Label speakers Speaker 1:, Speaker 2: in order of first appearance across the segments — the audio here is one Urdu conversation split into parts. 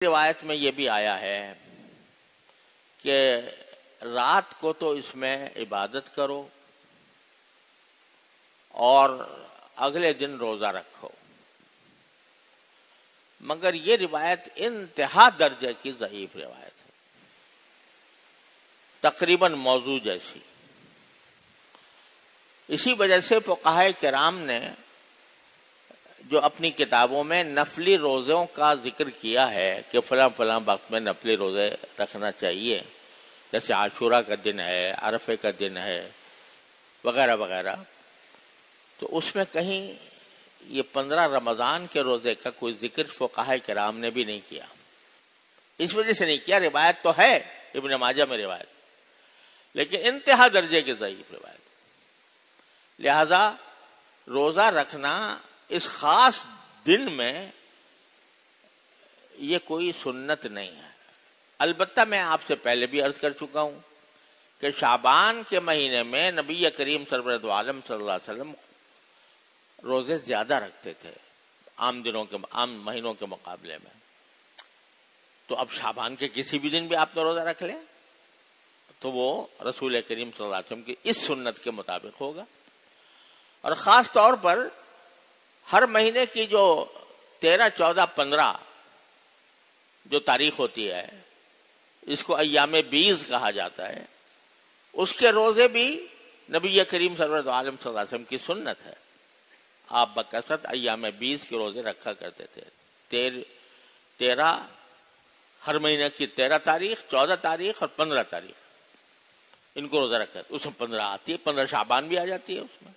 Speaker 1: روایت میں یہ بھی آیا ہے کہ رات کو تو اس میں عبادت کرو اور اگلے دن روزہ رکھو، مگر یہ روایت انتہا درجے کی ضعیف روایت ہے، تقریباً موضوع جیسی۔ اسی وجہ سے فقہائے کرام نے جو اپنی کتابوں میں نفلی روزوں کا ذکر کیا ہے کہ فلاں فلاں وقت میں نفلی روزے رکھنا چاہیے، جیسے عاشورہ کا دن ہے، عرفے کا دن ہے وغیرہ وغیرہ، تو اس میں کہیں یہ 15 رمضان کے روزے کا کوئی ذکر فقہائے کرام نے بھی نہیں کیا۔ اس وجہ سے نہیں کیا، روایت تو ہے ابن ماجہ میں روایت، لیکن انتہا درجے کی ضعیف روایت، لہذا روزہ رکھنا اس خاص دن میں یہ کوئی سنت نہیں ہے۔ البتہ میں آپ سے پہلے بھی عرض کر چکا ہوں کہ شعبان کے مہینے میں نبی کریم سرورت عالم صلی اللہ علیہ وسلم روزے زیادہ رکھتے تھے عام مہینوں کے مقابلے میں، تو اب شعبان کے کسی بھی دن بھی آپ نے روزہ رکھ لیں تو وہ رسول کریم صلی اللہ علیہ وسلم کی اس سنت کے مطابق ہوگا۔ اور خاص طور پر ہر مہینے کی جو 13، 14، 15 جو تاریخ ہوتی ہے، اس کو ایام بیض کہا جاتا ہے، اس کے روزے بھی نبی کریم سرورت عالم صلی اللہ علیہ وسلم کی سنت ہے۔ آپ بکثرت ایام بیض کے روزے رکھا کرتے تھے، 13 ہر مہینے کی 13 تاریخ، 14 تاریخ اور 15 تاریخ ان کو روزہ رکھا، اس میں 15 آتی ہے، 15 شعبان بھی آ جاتی ہے اس میں۔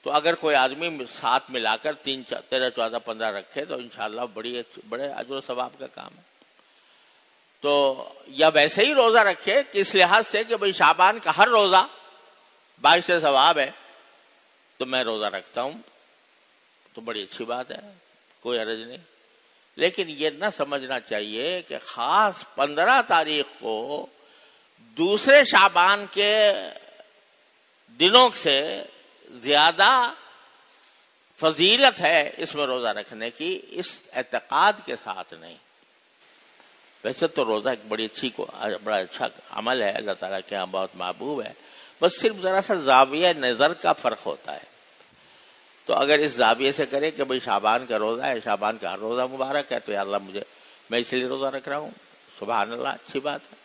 Speaker 1: تو اگر کوئی آدمی ساتھ ملا کر 13، 14، 15 رکھے تو انشاءاللہ بڑے اجر و ثواب کا کام ہے۔ تو یا ویسے ہی روزہ رکھے کہ اس لحاظ سے کہ بھئی شعبان کا ہر روزہ باعث ثواب ہے تو میں روزہ رکھتا ہوں، تو بڑی اچھی بات ہے، کوئی حرج نہیں۔ لیکن یہ نہ سمجھنا چاہیے کہ خاص 15 تاریخ کو دوسرے شعبان کے دنوں سے زیادہ فضیلت ہے اس میں روزہ رکھنے کی، اس اعتقاد کے ساتھ نہیں۔ ویسے تو روزہ ایک بڑا اچھا عمل ہے، اللہ تعالیٰ کے یہاں بہت محبوب ہے، بس صرف ذرا سا زاویہ نظر کا فرق ہوتا ہے۔ تو اگر اس زاویے سے کرے کہ بھئی شعبان کا روزہ ہے، شعبان کا ہر روزہ مبارک ہے، تو یا اللہ میں اس لیے روزہ رکھ رہا ہوں، سبحان اللہ، اچھی بات ہے۔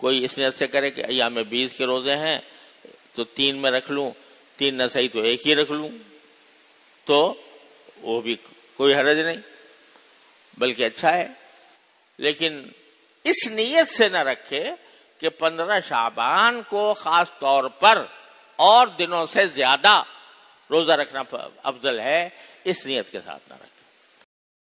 Speaker 1: کوئی اس نیت سے کرے کہ ایام بیض کے روزے ہیں تو 3 میں رکھ لوں، 3 نہ صحیح تو 1 ہی رکھ لوں، تو وہ بھی کوئی حرج نہیں، بلکہ اچھا ہے۔ لیکن اس نیت سے نہ رکھے کہ 15 شعبان کو خاص طور پر اور دنوں سے زیادہ روزہ رکھنا افضل ہے، اس نیت کے ساتھ نہ رکھے۔